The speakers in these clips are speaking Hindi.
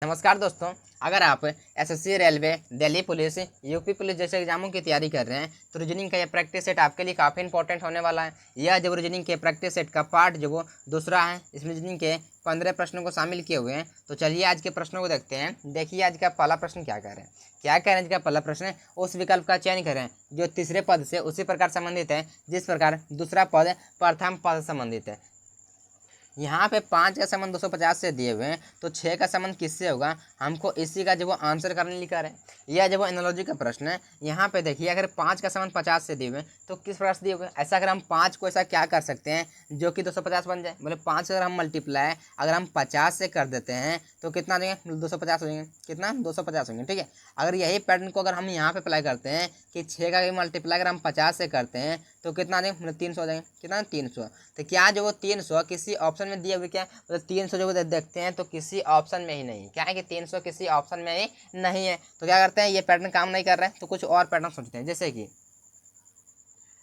नमस्कार दोस्तों, अगर आप SSC, railway, Delhi police, UP police जैसे एग्जामों की तैयारी कर रहे हैं तो रीजनिंग का ये प्रैक्टिस सेट आपके लिए काफ़ी इंपॉर्टेंट होने वाला है। यह जो रीजनिंग के प्रैक्टिस सेट का पार्ट जो वो दूसरा है, इसमें रीजनिंग के 15 प्रश्नों को शामिल किए हुए हैं। तो चलिए आज के प्रश्नों को देखते हैं। देखिए आज का पहला प्रश्न क्या कह रहे हैं। क्या कह रहे हैं आज का पहला प्रश्न, उस विकल्प का चयन करें जो तीसरे पद से उसी प्रकार संबंधित है जिस प्रकार दूसरा पद प्रथम पद से संबंधित है। यहाँ पे 5 का संबंध 250 से दिए हुए हैं, तो 6 का संबंध किससे होगा, हमको इसी का जो वो आंसर करने लिखा है। यह जो वो एनालॉजी का प्रश्न है। यहाँ पे देखिए अगर 5 का संबंध 50 से दिए हुए हैं तो किस प्रकार से दिए हुए हैं। ऐसा अगर हम 5 को ऐसा क्या कर सकते हैं जो कि 250 बन जाए। बोले 5 अगर हम मल्टीप्लाई अगर हम 50 से कर देते हैं तो कितना देंगे, 250 हो जाएंगे। कितना, 250 होंगे। ठीक है, अगर यही पैटर्न को अगर हम यहाँ पे अप्लाई करते हैं कि 6 का मल्टीप्लाई अगर हम 50 से करते हैं तो कितना देंगे, मतलब 300 हो जाएंगे। कितना, 300। तो क्या जो वो 300 किसी ऑप्शन में दिए हुए, क्या मतलब 300 जो वो देखते हैं तो किसी ऑप्शन में ही नहीं। क्या है कि 300 किसी ऑप्शन में ही नहीं है। तो क्या करते हैं, ये पैटर्न काम नहीं कर रहा है तो कुछ और पैटर्न सोचते हैं।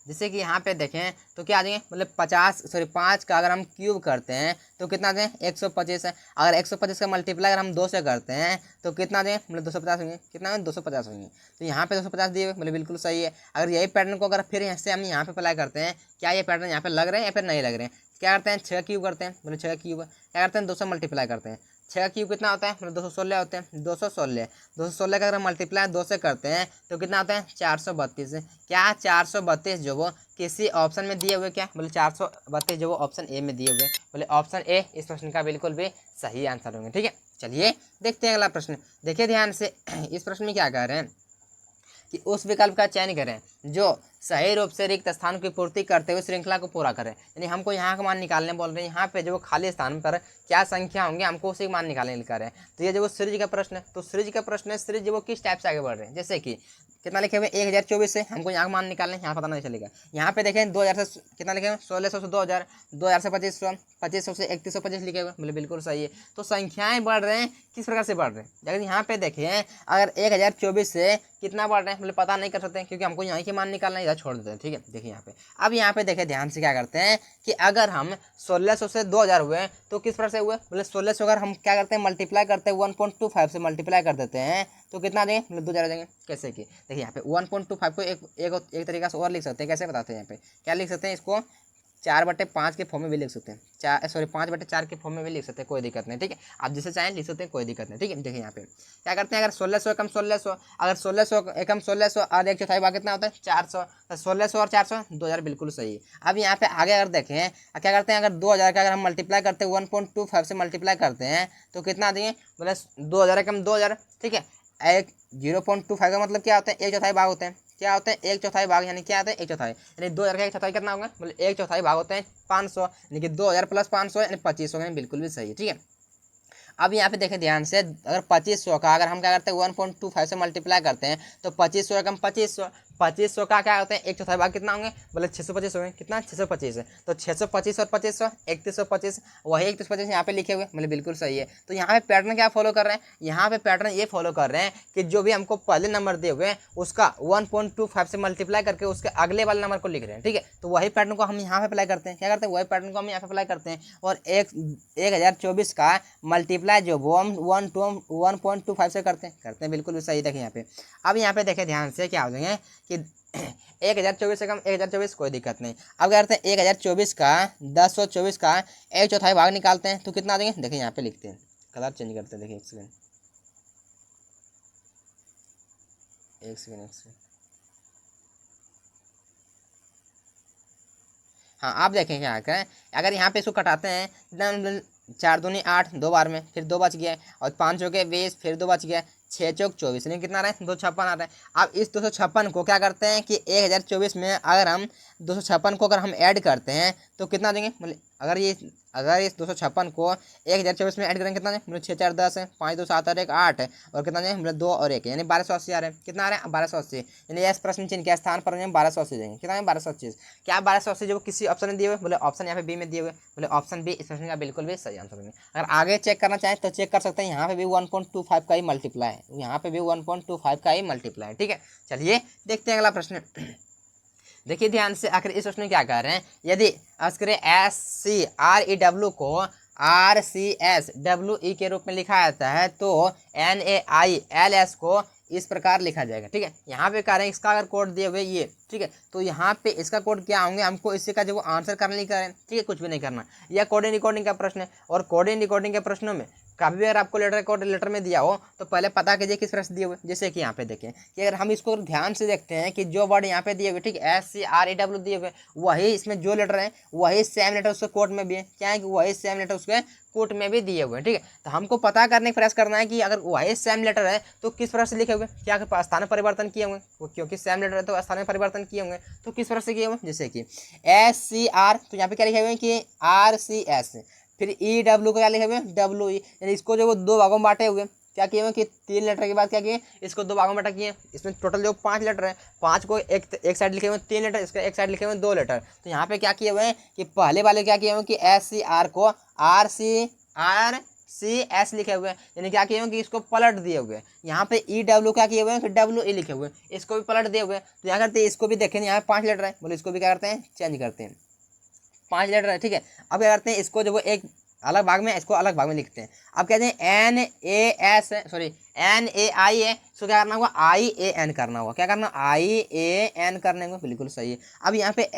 जैसे कि यहाँ पे देखें तो क्या आ जाएंगे, मतलब 5 का अगर हम क्यूब करते हैं तो कितना दें, 125 है। अगर 125 का मल्टीप्लाई अगर हम 2 से करते हैं तो कितना दें, मतलब 250 होंगे। कितना, 250 होंगे। तो यहाँ पे 250 दिए हुए, मतलब बिल्कुल सही है। अगर यही पैटर्न को अगर फिर से हम यहाँ पे अप्लाई करते हैं, क्या ये पैटर्न यहाँ पे लग रहे हैं या फिर नहीं लग रहे हैं। क्या करते हैं, 6 क्यूब करते हैं, मतलब 6 क्यूब क्या करते हैं, 200 मल्टीप्लाई करते हैं। 6 क्यूब कितना होता है, मतलब 216 होते हैं। 216 का अगर मल्टीप्लाई 2 से करते हैं तो कितना होता है, 432। क्या 432 जो वो किसी ऑप्शन में दिए हुए, क्या बोले 432 जो वो ऑप्शन ए में दिए हुए, बोले ऑप्शन ए इस प्रश्न का बिल्कुल भी सही आंसर होंगे। ठीक है, चलिए देखते हैं अगला प्रश्न। देखिए ध्यान से, इस प्रश्न में क्या कह रहे हैं कि उस विकल्प का चयन करें जो सही रूप से रिक्त स्थान की पूर्ति करते हुए श्रृंखला को पूरा करें। यानी हमको यहाँ का मान निकालने बोल रहे हैं। यहाँ पे जो खाली स्थान पर क्या संख्या होंगे हमको उसी मान निकालने लिखा रहे हैं। तो ये जो सीरीज का प्रश्न है, तो सीरीज का प्रश्न है, सीरीज वो किस टाइप से आगे बढ़ रहे हैं। जैसे कि कितना लिखे हुए, 1024 से हमको यहाँ का मान निकालना है, यहाँ पता नहीं चलेगा। यहाँ पे देखें 2000 से कितना लिखे हुए, 1600 से 2000, 2000 से 2500, 2500 से 3125 लिखे हुए, मतलब बिल्कुल सही है। तो संख्याएं बढ़ रहे हैं, किस प्रकार से बढ़ रहे हैं। अगर यहाँ पे देखें अगर 1024 से कितना बढ़ रहे हैं, मतलब पता नहीं कर सकते क्योंकि हमको यहाँ के मान निकालना है, इधर छोड़ देते हैं। ठीक है, देखिए यहाँ पे, अब यहाँ पे देखें ध्यान से क्या करते हैं कि अगर हम 1600 से 2000 हुए तो किस प्रकार से हुए, मतलब 1600 अगर हम क्या करते हैं मल्टीप्लाई करते हैं 1.25 से मल्टीप्लाई कर देते हैं तो कितना देंगे, मतलब 2000 देंगे। कैसे कि देखिए यहाँ पे 1.25 को एक तरीका से और लिख सकते हैं। कैसे बताते हैं, यहाँ पे क्या लिख सकते हैं, इसको 4/5 के फॉर्म में भी लिख सकते हैं। 5/4 के फॉर्म में भी लिख सकते हैं, कोई दिक्कत नहीं। ठीक है, आप जिसे चाहें लिख सकते हैं, कोई दिक्कत नहीं। ठीक है, देखिए यहाँ पे क्या करते हैं, अगर 1600 एकम 1600, अगर 1600 एकम 1600 और 1/4 भाग कितना होता है, 400। तो 1600 और 400 2000, बिल्कुल सही है। अब यहाँ पे आगे अगर देखें क्या करते हैं, अगर 2000 का अगर हम मल्टीप्लाई करते हैं 1.25 से मल्टीप्लाई करते हैं तो कितना देंगे, मतलब 2000 एकम 2000। ठीक है, एक 0.25 का मतलब क्या होता है, 1/4 भाग होते हैं। क्या होते हैं, 1/4 भाग, यानी क्या आता है, 1/4, यानी 2000 का 1/4 कितना होगा, मतलब 1/4 भाग होते हैं 500, यानी कि 2000 प्लस 500 यानी 2500, यानी बिल्कुल भी सही है। ठीक है, अब यहाँ पे देखें ध्यान से, अगर 2500 का अगर हम क्या करते हैं 1.25 से मल्टीप्लाई करते हैं तो 2500 एकम 2500 का क्या होता है, 1/4 भाग कितना होंगे, बोले 625 होंगे। कितना, 625 है। तो 625 और 2500 3125, वही 3125 यहाँ पे लिखे हुए, मतलब बिल्कुल सही है। तो यहाँ पे पैटर्न क्या फॉलो कर रहे हैं, यहाँ पे पैटर्न ये फॉलो कर रहे हैं कि जो भी हमको पहले नंबर दिए हुए हैं उसका 1.25 से मल्टीप्लाई करके उसके अगले वाले नंबर को लिख रहे हैं। ठीक है, तो वही पैटर्न को हम यहाँ पे अप्लाई करते हैं। क्या करते हैं, वही पैटर्न को हम यहाँ पे अप्लाई करते हैं और 1024 का मल्टीप्लाई जो वो हम 1.25 से करते हैं, बिल्कुल भी सही। देखें यहाँ पे, अब यहाँ पे देखें ध्यान से क्या हो जाएंगे कि 1024 से कम 1024, कोई दिक्कत नहीं। अब क्या करते हैं 1024 का 1024 का 1/4 भाग निकालते हैं तो कितना देंगे, देखिए यहाँ पे लिखते हैं, कलर चेंज करते हैं। देखिए एक सेकेंड। हाँ, आप देखें क्या करें, अगर यहाँ पे इसको कटाते हैं 4 दूनी 8, 2 बार में, फिर 2 बच गया, और 5 चौके 20, फिर 2 बच गया, 6 चौक 24, नहीं कितना रहे, 256 आ रहा है। अब इस 256 को क्या करते हैं कि 1024 में अगर हम 256 को अगर हम ऐड करते हैं तो कितना देंगे, मतलब अगर इस 256 को 1024 में ऐड करेंगे कितना दें, मतलब 6 4 10 है, 5 2 7 और 1 8 है, और कितना दें, मतलब 2 और 1 यानी 1280 आ रहे हैं। कितना आ रहा है, 1280, यानी इस प्रश्न चिन्ह के स्थान पर 1280 देंगे। कितना है, 1280। क्या 1280 जो किसी ऑप्शन में दिए हुए, बोले ऑप्शन यहाँ पे बी में दिए हुए, बोले ऑप्शन बी इस प्रश्न का बिल्कुल भी सही आंसर होंगे। अगर आगे चेक करना चाहें तो चेक कर सकते हैं, यहाँ पे भी 1.25 का ही मल्टीप्लाई है, यहाँ पे भी 1.25 का ही मल्टीप्लाई है। ठीक है, चलिए देखते हैं अगला प्रश्न। देखिए ध्यान से, आखिर इस प्रश्न में क्या कह रहे हैं, यदि अक्षर SCREW को RCSWE के रूप में लिखा जाता है तो NAILS को इस प्रकार लिखा जाएगा। ठीक है, यहाँ पे कह रहे हैं इसका अगर कोड दिए हुए ये, ठीक है, तो यहाँ पे इसका कोड क्या होंगे, हमको इसी का जो आंसर करने नहीं करें, ठीक है, कुछ भी नहीं करना। यह कोडिंग रिकॉर्डिंग का प्रश्न है, और कोडिंग रिकॉर्डिंग के प्रश्नों में कभी भी अगर आपको लेटर कोड लेटर में दिया हो तो पहले पता कीजिए किस तरह से दिए हुए। जैसे कि यहाँ पे देखें कि अगर हम इसको ध्यान से देखते हैं कि जो वर्ड यहाँ पे दिए हुए, ठीक है, SCREW दिए हुए, वही इसमें जो लेटर है वही सेम लेटर उसके कोड में भी है। क्या है कि वही सेम लेटर उसके कोट में भी दिए हुए हैं। ठीक है, तो हमको पता करने का प्रयास करना है कि अगर वही सेम लेटर है तो किस तरह से लिखे हुए, क्या स्थान परिवर्तन किए होंगे, क्योंकि सेम लेटर है तो स्थान परिवर्तन किए होंगे, तो किस तरह से किए होंगे। जैसे कि SCR, तो यहाँ पे क्या लिखे हुए हैं कि RCS, फिर EW को क्या लिखे हुए हैं WE, यानी इसको जो वो दो भागों में बांटे हुए, क्या किए हुए कि 3 लेटर के बाद क्या किए, इसको 2 भागों में बांटा किए। इसमें टोटल जो 5 लेटर है, 5 को एक साइड लिखे हुए 3 लेटर, इसका एक साइड लिखे हुए 2 लेटर। तो यहाँ पे क्या किए हुए हैं कि पहले वाले क्या किए हुए कि SCR को RCS लिखे हुए, यानी क्या किए हुए कि इसको पलट दिए हुए। यहाँ पे EW क्या किए हुए हैं कि WE लिखे हुए, इसको भी पलट दिए हुए। तो यहाँ करते हैं इसको भी देखें, यहाँ पे 5 लेटर है, बोले इसको भी क्या करते हैं चेंज करते हैं, 5 लेटर है। ठीक है, अब क्या करते हैं इसको जो वो एक अलग भाग में, इसको अलग भाग में लिखते हैं। अब कहते हैं NAI है, इसको क्या करना होगा IAN करना होगा। क्या करना, IAN करने को, बिल्कुल सही है। अब यहाँ पे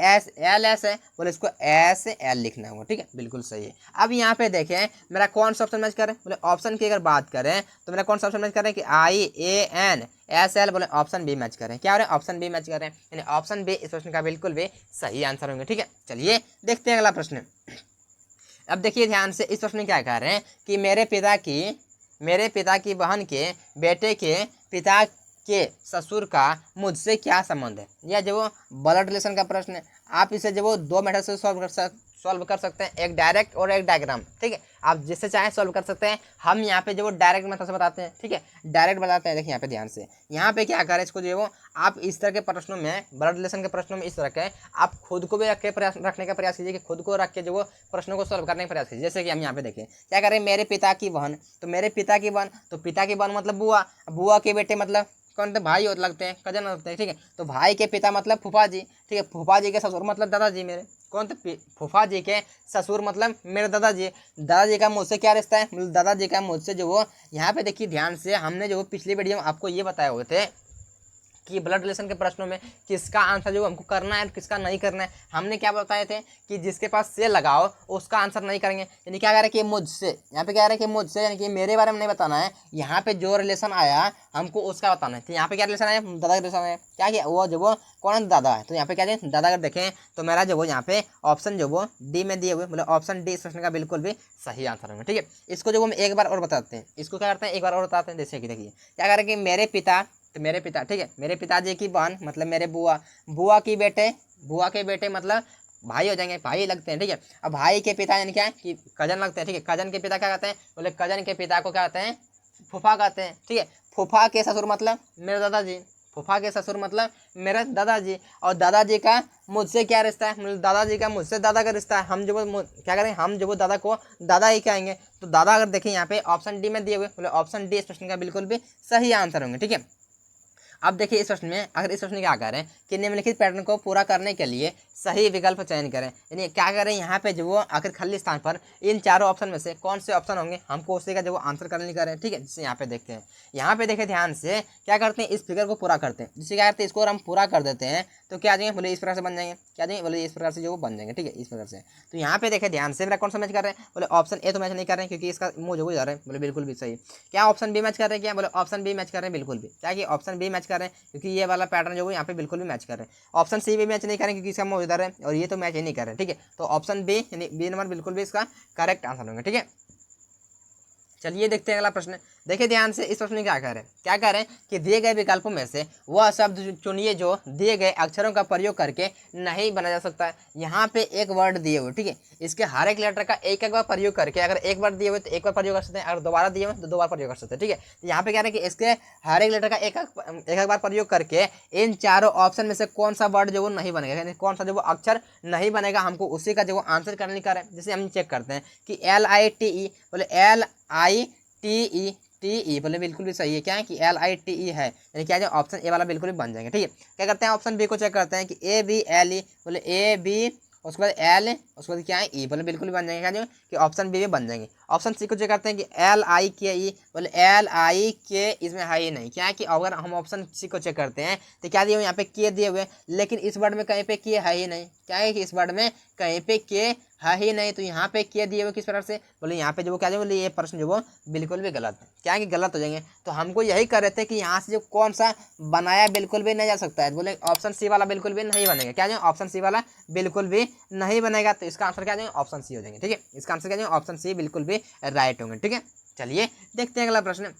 LS है, बोले इसको SL लिखना होगा। ठीक है, बिल्कुल सही है। अब यहाँ पे देखें मेरा कौन सा ऑप्शन मैच करें, बोले ऑप्शन की अगर बात करें तो मेरा कौन सा ऑप्शन मैच करें कि IAN SL, बोले ऑप्शन बी मैच करें। क्या हो रहा है, ऑप्शन बी मैच करें, यानी ऑप्शन बी इस प्रश्न का बिल्कुल भी सही आंसर होंगे। ठीक है, चलिए देखते हैं अगला प्रश्न। अब देखिए ध्यान से, इस प्रश्न में क्या कह रहे हैं कि मेरे पिता की बहन के बेटे के पिता के ससुर का मुझसे क्या संबंध है। यह जो ब्लड रिलेशन का प्रश्न है, आप इसे जो 2 मेथड से सॉल्व कर सकते हैं, एक डायरेक्ट और एक डायग्राम। ठीक है, आप जिससे चाहे सॉल्व कर सकते हैं। हम यहाँ पे जो डायरेक्ट मेथड से बताते हैं। ठीक है, डायरेक्ट बताते हैं। देखिए यहाँ पे ध्यान से, यहाँ पे क्या करें, इसको जो आप इस तरह के प्रश्नों में, ब्लड रिलेशन के प्रश्नों में इस तरह के आप खुद को भी रखने का प्रयास कीजिए, कि खुद को रख के जो प्रश्नों को सॉल्व करने का प्रयास कीजिए। जैसे कि हम यहाँ पे देखें क्या करें, मेरे पिता की बहन, तो मेरे पिता की बहन, तो पिता की बहन मतलब बुआ, बुआ के बेटे मतलब कौन थे, भाई होते लगते हैं, कजन होते हैं। ठीक है, तो भाई के पिता मतलब फूफा जी। ठीक है, फूफा जी के ससुर मतलब दादाजी मेरे, कौन थे, फूफा जी के ससुर मतलब मेरे दादाजी। दादाजी का मुझसे क्या रिश्ता है, मतलब दादाजी का मुझसे जो वो, यहाँ पे देखिए ध्यान से, हमने जो पिछली वीडियो में आपको ये बताए हुए थे कि ब्लड रिलेशन के प्रश्नों में किसका आंसर जो हमको करना है किसका नहीं करना है। हमने क्या बताए थे कि जिसके पास से लगाओ उसका आंसर नहीं करेंगे, यानी क्या कह रहे हैं कि मुझसे, यहाँ पे क्या रहे हैं कि मुझसे, यानी कि मेरे बारे में नहीं बताना है। यहाँ पे जो रिलेशन आया हमको उसका बताना है। तो यहाँ पे क्या रिलेशन आया, दादा का रिलेशन है। क्या किया वो जो वो कौन दादा है, तो यहाँ पे क्या है दादा। अगर देखें तो मेरा जो वो यहाँ पे ऑप्शन जो वो डी में दिए हुए, मतलब ऑप्शन डी इस प्रश्न का बिल्कुल भी सही आंसर होगा। ठीक है, इसको जो हम एक बार और बताते हैं, इसको क्या करते हैं एक बार और बताते हैं। जैसे कि देखिए क्या करें कि मेरे पिता, तो मेरे पिता, ठीक है, मेरे पिताजी की बहन मतलब मेरे बुआ, बुआ के बेटे मतलब भाई हो जाएंगे, भाई लगते हैं। ठीक है, अब भाई के पिता यानी क्या है कि कजन लगते हैं। ठीक है, कजन के पिता क्या कहते हैं, बोले कजन के पिता को क्या कहते हैं, फूफा कहते हैं। ठीक है, फूफा के ससुर मतलब मेरे दादाजी, फूफा के ससुर मतलब मेरे दादाजी। और दादाजी का मुझसे क्या रिश्ता है, मतलब दादाजी का मुझसे दादा का रिश्ता है। हम जो वो क्या करें, हम जो वो दादा को दादा ही कहेंगे। तो दादा अगर देखें यहाँ पे ऑप्शन डी में दिए हुए, बोले ऑप्शन डी इस प्रश्न का बिल्कुल भी सही आंसर होंगे। ठीक है, अब देखिए इस प्रश्न में, अगर इस प्रश्न में क्या करें कि निम्नलिखित पैटर्न को पूरा करने के लिए सही विकल्प चयन करें, यानी क्या करें यहाँ पे जो वो आखिर खाली स्थान पर इन चारों ऑप्शन में से कौन से ऑप्शन होंगे हमको उसी का जो आंसर करने करें। ठीक है, जिससे यहाँ पे देखते हैं, यहाँ पे देखें ध्यान से क्या करते हैं, इस फिगर को पूरा करते हैं। जिससे क्या करते हैं, इसको अगर हम पूरा कर देते हैं तो क्या आ जाएंगे, बोले इस प्रकार से बन जाएंगे। क्या जाएंगे, बोले इस प्रकार से जो बन जाएंगे। ठीक है, इस प्रकार से। तो यहाँ पे देखें ध्यान से, मेरा कौन सा मैच कर रहे हैं, बोले ऑप्शन ए तो मैच नहीं कर रहे हैं क्योंकि इसका मुँह जो जा रहे हैं, बोले बिल्कुल भी सही। क्या ऑप्शन बी मैच कर रहे हैं, क्या बोले ऑप्शन बी मैच कर रहे हैं, बिल्कुल भी। क्या कि ऑप्शन बी मैच कर रहे हैं क्योंकि ये वाला पैटर्न जो है यहाँ पे बिल्कुल भी मैच कर रहे हैं। ऑप्शन सी भी मैच नहीं करें क्योंकि इसका मुँह इधर है और ये तो मैच ही नहीं कर रहे हैं। ठीक है, तो ऑप्शन बी यानी बी नंबर बिल्कुल भी इसका करेक्ट आंसर होंगे। ठीक है, चलिए देखते हैं अगला प्रश्न। देखिए ध्यान से, इस प्रश्न में क्या कह रहे हैं, क्या कह रहे हैं कि दिए गए विकल्पों में से वह शब्द चुनिए जो दिए गए अक्षरों का प्रयोग करके नहीं बना जा सकता है। यहाँ पे एक वर्ड दिए हुए, ठीक है, इसके हर एक लेटर का एक एक बार प्रयोग करके, अगर एक बार दिए हुए तो एक बार प्रयोग कर सकते हैं, अगर दोबारा दिए हुए तो 2 बार प्रयोग कर सकते हैं। ठीक है, तो यहाँ पे कह रहे हैं कि इसके हर एक लेटर का एक एक बार प्रयोग करके इन चारों ऑप्शन में से कौन सा वर्ड जो वो नहीं बनेगा, यानी कौन सा जो वो अक्षर नहीं बनेगा, हमको उसी का जो वो आंसर करने का है। जैसे हम चेक करते हैं कि LITE, बोले LITE बोले बिल्कुल भी सही है। क्या है कि LITE है, यानी क्या है ऑप्शन ए वाला बिल्कुल भी बन जाएंगे। ठीक है, क्या करते हैं ऑप्शन बी को चेक करते हैं कि ABLE, बोले उसके बाद एल, उसके बाद क्या है ई, बोले बिल्कुल भी बन जाएंगे क्या कि ऑप्शन बी भी बन जाएंगे। ऑप्शन सी को चेक करते हैं कि एल आई के ई, बोले एल आई के इसमें है ही नहीं, क्या है कि अगर हम ऑप्शन सी को चेक करते हैं तो क्या दिए हुए यहाँ पे के दिए हुए, लेकिन इस वर्ड में कहीं पे के है ही नहीं, क्या है कि इस वर्ड में कहीं पे के है ही नहीं, तो यहाँ पे के दिए हुए किस प्रकार से, बोले यहाँ पे जो क्या बोले ये प्रश्न जो वो बिल्कुल भी गलत है, क्या है कि गलत हो जाएंगे। तो हमको यही कर रहे थे कि यहाँ से जो कौन सा बनाया बिल्कुल भी नहीं जा सकता है, बोले ऑप्शन सी वाला बिल्कुल भी नहीं बनेगा, क्या जो ऑप्शन सी वाला बिल्कुल भी नहीं बनेगा, तो इसका आंसर क्या जाएगा ऑप्शन सी हो जाएंगे। ठीक है, इसका आंसर क्या जाएगा ऑप्शन सी बिल्कुल भी राइट होंगे। ठीक है, चलिए देखते हैं अगला प्रश्न।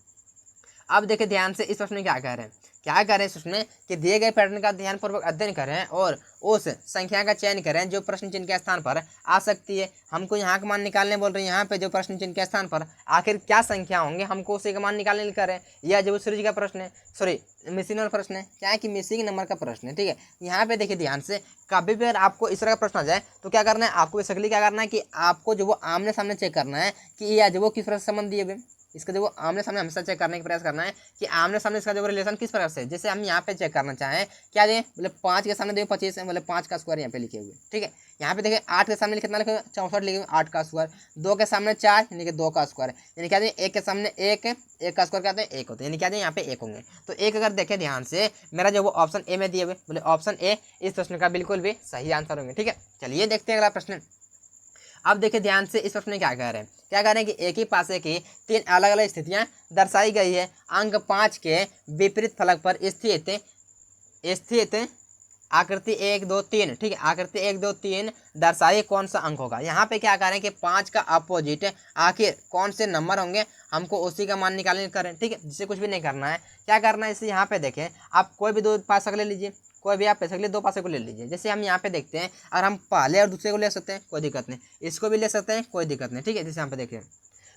अब देखिए ध्यान से इस प्रश्न में क्या कह रहे हैं, क्या कह रहे हैं उसमें कि दिए गए पैटर्न का ध्यानपूर्वक अध्ययन करें और उस संख्या का चयन करें जो प्रश्न चिन्ह के स्थान पर आ सकती है। हमको यहाँ का मान निकालने बोल रहे हैं, यहाँ पे जो प्रश्न चिन्ह के स्थान पर आखिर क्या संख्या होंगे हमको उसी का मान निकालने करें, या जो सीरीज का प्रश्न है, सॉरी मिसिंग नंबर प्रश्न है, क्या है कि मिसिंग नंबर का प्रश्न है। ठीक है, यहाँ पे देखिए ध्यान से, कभी भी अगर आपको इस तरह का प्रश्न आ जाए तो क्या करना है, आपको बेसिकली क्या करना है कि आपको जो वो आमने सामने चेक करना है कि या जो वो किस तरह से संबंध दिए हुए, इसका जो वो आमने सामने हमेशा चेक करने का प्रयास करना है कि आमने सामने इसका जो रिलेशन किस प्रकार से, जैसे हम यहाँ पे चेक करना चाहें क्या दें, बोले 5 के सामने देखो 25 है, बोले 5 का स्क्वायर यहाँ पे लिखे हुए। ठीक है, यहाँ पे देखिए 8 के सामने कितना लिखे हुए 64 लिखे हुए, 8 का स्क्वायर, 2 के सामने 4 यानी कि 2 का स्क्वायर, यानी क्या दें 1 के सामने 1 है, 1 का स्क्वायर कहते हैं 1 होते हैं, यानी क्या दें यहाँ पे 1 होंगे। तो एक अगर देखें ध्यान से, मेरा जो वो ऑप्शन ए में दिए हुए, बोले ऑप्शन ए इस प्रश्न का बिल्कुल भी सही आंसर होंगे। ठीक है, चलिए देखते हैं अगला प्रश्न। अब देखिए ध्यान से इस प्रश्न में क्या कह रहे हैं, क्या कह रहे हैं कि एक ही पासे की 3 अलग अलग स्थितियां दर्शाई गई है, अंक 5 के विपरीत फलक पर स्थित आकृति 1 2 3। ठीक है, आकृति 1 2 3 दर्शाइए कौन सा अंक होगा। यहाँ पे क्या कह रहे हैं कि 5 का अपोजिट आखिर कौन से नंबर होंगे, हमको उसी का मान निकालने करें। ठीक है, जिससे कुछ भी नहीं करना है, क्या करना है इसे यहाँ पे देखें, आप कोई भी 2 पासा ले लीजिए, कोई भी आप पैसे के लिए 2 पासे को ले लीजिए। जैसे हम यहाँ पे देखते हैं, अगर हम पहले और दूसरे को ले सकते हैं कोई दिक्कत नहीं, इसको भी ले सकते हैं कोई दिक्कत नहीं। ठीक है, जैसे यहाँ पे देखिए,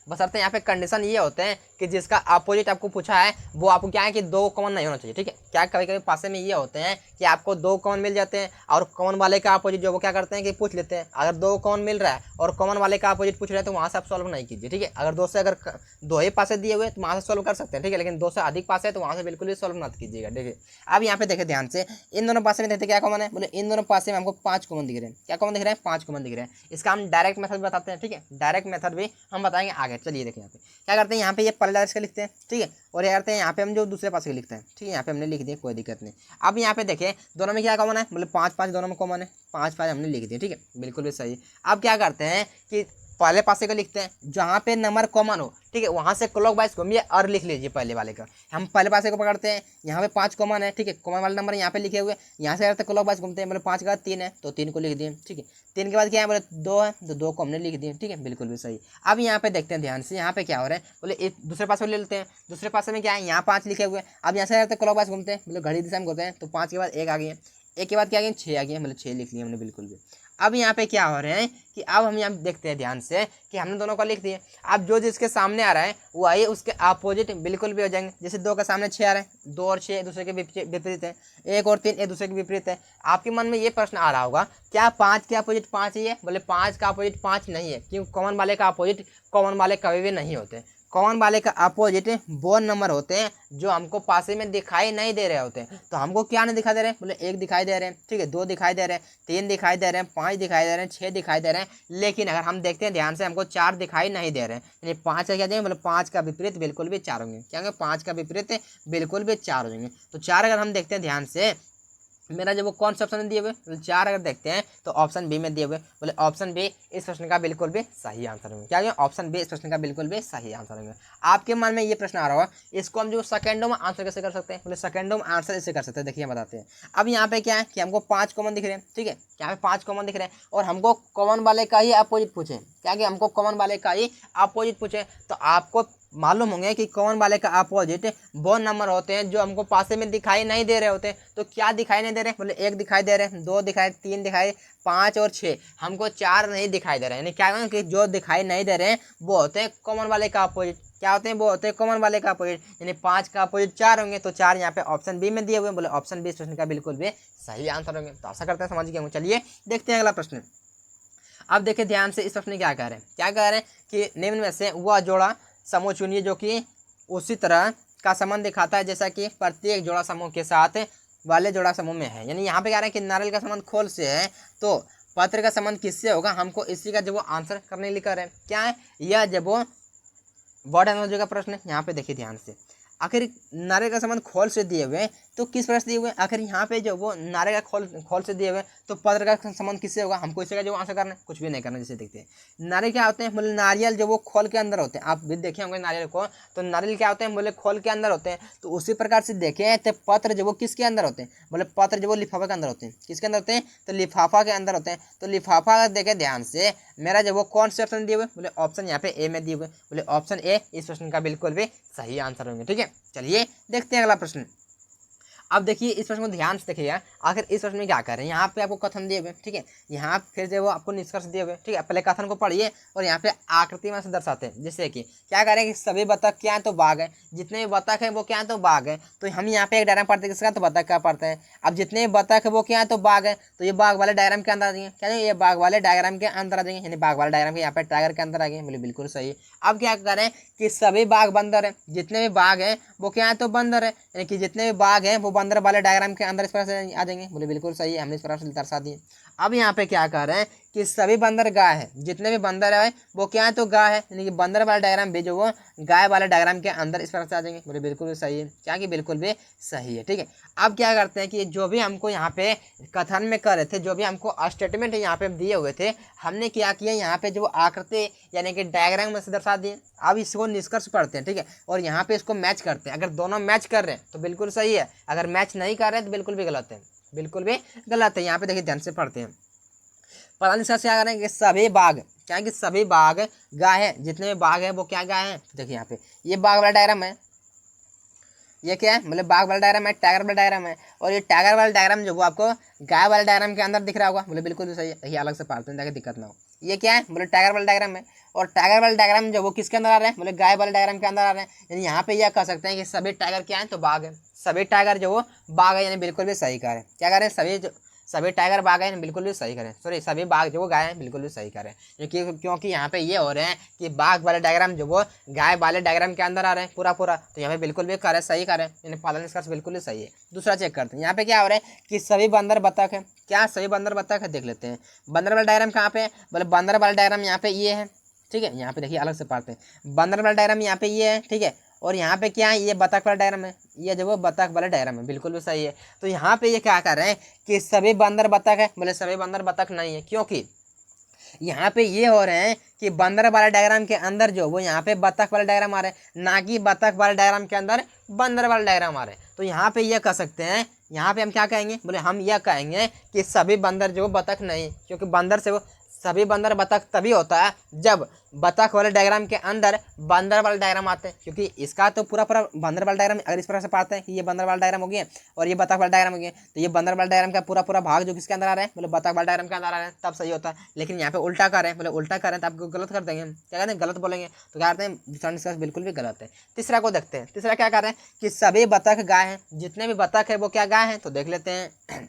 बशर्ते यहाँ पे कंडीशन ये होते हैं कि जिसका अपोजिट आपको पूछा है वो आपको क्या है कि 2 कॉमन नहीं होना चाहिए। ठीक है, क्या कभी कभी पासे में ये होते हैं कि आपको 2 कॉमन मिल जाते हैं और कॉमन वाले का अपोजिट जो वो क्या करते हैं कि पूछ लेते हैं। अगर 2 कॉमन मिल रहा है और कॉमन वाले का अपोजिट पूछ रहे हैं तो वहाँ से आप सॉल्व नहीं कीजिए। ठीक है, अगर 2 से अगर 2 ही पासे दिए हुए तो वहाँ से सॉल्व कर सकते हैं। ठीक है, लेकिन 2 से अधिक पासे है तो वहाँ से बिल्कुल भी सॉल्व मत कीजिएगा। देखिए अब यहाँ पे देखिए ध्यान से, इन दोनों पासे में देखते क्या कॉमन है, बोले इन दोनों पासे में हमको 5 कॉमन दिख रहे हैं। क्या कॉमन दिख रहे हैं, 5 कॉमन दिख रहे हैं। इसका हम डायरेक्ट मेथड बताते हैं। ठीक है, डायरेक्ट मेथड भी हम बताएंगे आगे। चलिए देखिए यहाँ पे क्या करते हैं, यहाँ पे ये पहले डायरेक्ट लिखते हैं। ठीक है, और ये करते हैं यहाँ पे हम जो दूसरे पासे लिखते हैं। ठीक है, यहाँ पे हमने लिख दिया, कोई दिक्कत नहीं। अब यहाँ पे देखें दोनों में क्या कॉमन है, मतलब 5 5 दोनों में कॉमन है, 5 5 हमने लिख दिया। ठीक है, बिल्कुल भी सही। अब क्या करते हैं कि पहले पासे का लिखते हैं, जहाँ पे नंबर कॉमन हो। ठीक है, वहाँ से क्लॉकवाइज घूमिए और लिख लीजिए पहले वाले का। हम पहले पासे को पकड़ते हैं, यहाँ पे 5 कॉमन है। ठीक है, कॉमन वाले नंबर यहाँ पे लिखे हुए, यहाँ से करते क्लॉकवाइज घूमते हैं, मतलब 5 के बाद 3 है तो 3 को लिख दिए। ठीक है, 3 के बाद क्या है, बोले 2 है तो 2 को हमने लिख दिए। ठीक है, बिल्कुल भी सही। अब यहाँ पे देखते हैं ध्यान से, यहाँ पे क्या हो रहा है, बोले एक दूसरे पासे ले लेते हैं। दूसरे पासे में क्या है, यहाँ 5 लिखे हुए। अब यहाँ से करते क्लॉकवाइज घूमते हैं, मतलब घड़ी दिशा में घूमते हैं, तो 5 के बाद 1 आ गया, 1 के बाद क्या आ गया 6 आ गया, मतलब 6 लिख लिया हमने बिल्कुल भी। अब यहाँ पे क्या हो रहे हैं कि अब हम यहाँ देखते हैं ध्यान से कि हमने दोनों का लिख दिए। अब जो जिसके सामने आ रहा है वही उसके अपोजिट बिल्कुल भी हो जाएंगे। जैसे 2 के सामने 6 आ रहा है, 2 और 6 एक दूसरे के विपरीत है, 1 और 3 एक दूसरे के विपरीत है। आपके मन में ये प्रश्न आ रहा होगा, क्या 5 के अपोजिट 5 ही है, बोले 5 का अपोजिट 5 नहीं है, क्योंकि कॉमन वाले का अपोजिट कॉमन वाले कभी भी नहीं होते। कॉमन वाले का अपोजिट वो नंबर होते हैं जो हमको पासे में दिखाई नहीं दे रहे होते हैं। तो हमको क्या नहीं दिखाई दे रहे हैं, बोले 1 दिखाई दे रहे हैं। ठीक है, 2 दिखाई दे रहे हैं, 3 दिखाई दे रहे हैं, 5 दिखाई दे रहे हैं, 6 दिखाई दे रहे हैं। लेकिन अगर हम देखते हैं ध्यान से, हमको 4 दिखाई नहीं दे रहे हैं। यानी 5 का क्या देंगे, बोले 5 का विपरीत बिल्कुल भी 4 होंगे। क्या होंगे, 5 का विपरीत बिल्कुल भी 4 हो जाएंगे। तो 4 अगर हम देखते हैं ध्यान से, मेरा जो वो कौन से ऑप्शन में दिए हुए, तो 4 अगर देखते हैं तो ऑप्शन बी में दिए हुए, बोले ऑप्शन बी इस प्रश्न का बिल्कुल भी सही आंसर होंगे। क्या ऑप्शन बी इस प्रश्न का बिल्कुल भी सही आंसर होंगे। आपके मन में ये प्रश्न आ रहा होगा, इसको हम जो सेकंडों में आंसर कैसे कर सकते हैं, बोले सेकंडों में आंसर ऐसे कर सकते हैं। देखिए बताते हैं। अब यहाँ पे क्या है कि हमको 5 कॉमन दिख रहे हैं। ठीक है, यहाँ पे 5 कॉमन दिख रहे हैं और हमको कॉमन वाले का ही अपोजिट पूछे, क्या कि हमको कॉमन वाले का ही अपोजिट पूछे। तो आपको मालूम होंगे कि कॉमन वाले का अपोजिट वो नंबर होते हैं जो हमको पासे में दिखाई नहीं दे रहे होते। तो क्या दिखाई नहीं दे रहे, बोले 1 दिखाई दे रहे हैं, 2 दिखाई, 3 दिखाई, 5 और 6, हमको 4 नहीं दिखाई दे रहे हैं। यानी क्या है कि जो दिखाई नहीं दे रहे हैं वो होते हैं कॉमन वाले का अपोजिट। क्या होते हैं, वो होते हैं कॉमन वाले का अपोजिट। यानी 5 का अपोजिट 4 होंगे, तो 4 यहाँ पे ऑप्शन बी में दिए हुए, बोले ऑप्शन बी इस प्रश्न का बिल्कुल भी सही आंसर होंगे। तो आशा करते हैं समझ गए होंगे। चलिए देखते हैं अगला प्रश्न। अब देखिए ध्यान से, इस प्रश्न क्या कह रहे हैं, क्या कह रहे हैं कि निम्न में से वह जोड़ा समूह चुनिए जो कि उसी तरह का संबंध दिखाता है जैसा कि प्रत्येक जोड़ा समूह के साथ वाले जोड़ा समूह में है। यानी यहाँ पे कह रहे हैं कि नारियल का संबंध खोल से है, तो पत्र का संबंध किससे होगा, हमको इसी का जो वो आंसर करने लिखा है क्या है, यह जब वो वर्ड एनालॉजी का प्रश्न है। यहाँ पे देखिए ध्यान से, आखिर नारे का संबंध खोल से दिए हुए हैं तो किस प्रकार से दिए हुए हैं, आखिर यहाँ पे जो वो नारे का खोल से दिए हुए हैं तो पत्र का संबंध किससे होगा, हमको इसी का जो आंसर करना है, कुछ भी नहीं करना। जैसे देखते हैं नारे क्या होते हैं, बोले नारियल जो वो खोल के अंदर होते हैं, आप भी देखे होंगे नारियल को, तो नारियल क्या होते हैं, बोले खोल के अंदर होते हैं। तो उसी प्रकार से देखें तो पत्र जो वो किसके अंदर होते हैं, बोले पत्र जो वो लिफाफा के अंदर होते हैं, किसके अंदर होते हैं, तो लिफाफा के अंदर होते हैं। तो लिफाफा देखे ध्यान से, मेरा जो वो कौन से ऑप्शन दिए हुए, बोले ऑप्शन यहाँ पे ए में दिए हुए, बोले ऑप्शन ए इस प्रश्न का बिल्कुल भी सही आंसर होंगे। ठीक है, चलिए देखते हैं अगला प्रश्न। अब देखिए इस प्रश्न को ध्यान से देखिएगा, आखिर इस प्रश्न में क्या कर रहे हैं, यहाँ पे आपको कथन दिए हुए, ठीक है, यहाँ फिर जो वो आपको निष्कर्ष दिए हुए, ठीक है, पहले कथन को पढ़िए और यहाँ पे आकृति में से दर्शाते हैं। जैसे कि क्या करें कि सभी बतख क्या है, तो बाघ है, जितने भी बतख है वो क्या है, तो बाघ है। तो हम यहाँ पे एक डायग्राम पढ़ते हैं किसका, तो बतख का पढ़ते हैं। अब जितने भी बतख है वो क्या है, तो बाघ है, तो ये बाघ वाले डायग्राम के अंदर आ जाएंगे, क्या ये बाघ वाले डायग्राम के अंदर आ जाएंगे, यानी बाघ वाले डायग्राम के यहाँ पे टाइगर के अंदर आ गए, बोले बिल्कुल सही। अब क्या करें कि सभी बाघ बंदर है, जितने भी बाघ है वो क्या है, तो बंदर है, यानी कि जितने भी बाघ हैं वो बंदर वाले डायग्राम के अंदर इस तरह से आ जाएंगे, बोले बिल्कुल सही है, हमने इस तरह से दर्शा दिए। अब यहाँ पे क्या कर रहे हैं कि सभी बंदर गाय है, जितने भी बंदर है वो क्या है, तो गाय है, यानी कि बंदर वाला डायग्राम भी जो वो गाय वाले डायग्राम के अंदर इस तरह से आ जाएंगे, बोले बिल्कुल भी सही है, क्या कि बिल्कुल भी सही है। ठीक है, अब क्या करते हैं कि जो भी हमको यहाँ पे कथन में कर रहे थे, जो भी हमको स्टेटमेंट यहाँ पे दिए हुए थे, हमने क्या किया यहाँ पे जो आकृति यानी कि डायग्राम में से दर्शा दिए। अब इसको निष्कर्ष पढ़ते हैं, ठीक है, और यहाँ पे इसको मैच करते हैं। अगर दोनों मैच कर रहे हैं तो बिल्कुल सही है, अगर मैच नहीं कर रहे हैं तो बिल्कुल भी गलत है, बिल्कुल भी गलत है। यहाँ पे देखिए ध्यान से पढ़ते हैं, पहला निष्कर्ष क्या करें कि सभी बाघ क्या है, कि सभी बाघ गाय है, जितने भी बाघ है वो क्या गाय है। देखिए यहाँ पे ये बाघ वाला डायग्राम है, ये क्या है, मतलब बाघ वाला डायग्राम है, टाइगर वाला डायग्राम है, और ये टाइगर वाला डायग्राम जो वो आपको गाय वाले डायग्राम के अंदर दिख रहा होगा, बोले बिल्कुल भी सही है। ये अलग से पढ़ते हैं ताकि दिक्कत ना हो। ये क्या है, बोले टाइगर वाला डायग्राम है, और टाइगर वाला डायग्राम जो वो किसके अंदर आ रहे हैं, बोले गाय वाले डायग्राम के अंदर आ रहे हैं। यानी यहाँ पे यह कह सकते हैं कि सभी टाइगर क्या है, तो बाघ है, सभी टाइगर जो वो बाघ है, यानी बिल्कुल भी सही करें। क्या करें, सभी टाइगर बाघ हैं, बिल्कुल भी सही करें, सॉरी सभी बाघ जो वो गाय हैं बिल्कुल भी सही करें, क्योंकि यहाँ पे ये हो रहे हैं कि बाघ वाले डायग्राम जो वो गाय वाले डायग्राम के अंदर आ रहे हैं पूरा, तो यहाँ पे बिल्कुल भी करें सही करें, यानी पहला निष्कर्ष बिल्कुल ही सही है। दूसरा चेक करते हैं, यहाँ पे क्या हो रहा है कि सभी बंदर बतख है, क्या सभी बंदर बतख है, देख लेते हैं। बंदर वाला डायग्राम कहाँ पे, बोले बंदर वाला डायग्राम यहाँ पे ये है, ठीक है, यहाँ पे देखिए अलग से पढ़ते हैं, बंदर वाला डायग्राम यहाँ पे ये है, ठीक है, और यहाँ पे क्या है, ये बतख वाला डायग्राम है, ये जो वो बतख वाला डायग्राम है, बिल्कुल भी सही है। तो यहाँ पे ये क्या कर रहे हैं कि सभी बंदर बतख है, बोले सभी बंदर बतख नहीं है, क्योंकि यहाँ पे ये हो रहे हैं कि बंदर वाला डायग्राम के अंदर जो वो यहाँ पे बतख वाला डायग्राम आ रहा है, ना कि बतख वाला डायग्राम के अंदर बंदर वाला डायग्राम आ रहा है। तो यहाँ पे ये कह सकते हैं, यहाँ पे हम क्या कहेंगे, बोले हम यह कहेंगे कि सभी बंदर जो बतख नहीं, क्योंकि बंदर से वो सभी बंदर बतख तभी होता है जब बतख वाले डायग्राम के अंदर बंदर वाला डायग्राम आते हैं, क्योंकि इसका तो पूरा बंदर वाला डायग्राम अगर इस प्रकार से पाते हैं कि ये बंदर वाला डायग्राम हो गया और ये बतख वाला डायग्राम हो गया, तो ये बंदर वाला डायग्राम का पूरा भाग जो किसके अंदर आ रहा है, बोले बतख वाला डायग्राम के अंदर आ रहा है, तब सही होता है। लेकिन यहाँ पे उल्टा कर रहे हैं, बोले उल्टा कर रहे हैं तो आपको गलत कर देंगे, क्या कहते हैं, गलत बोलेंगे, तो क्या करते हैं, दूसरा निष्कर्ष बिल्कुल भी गलत है। तीसरा को देखते हैं, तीसरा क्या कर रहे हैं कि सभी बतख गाय है, जितने भी बतख है वो क्या गाय है, तो देख लेते हैं।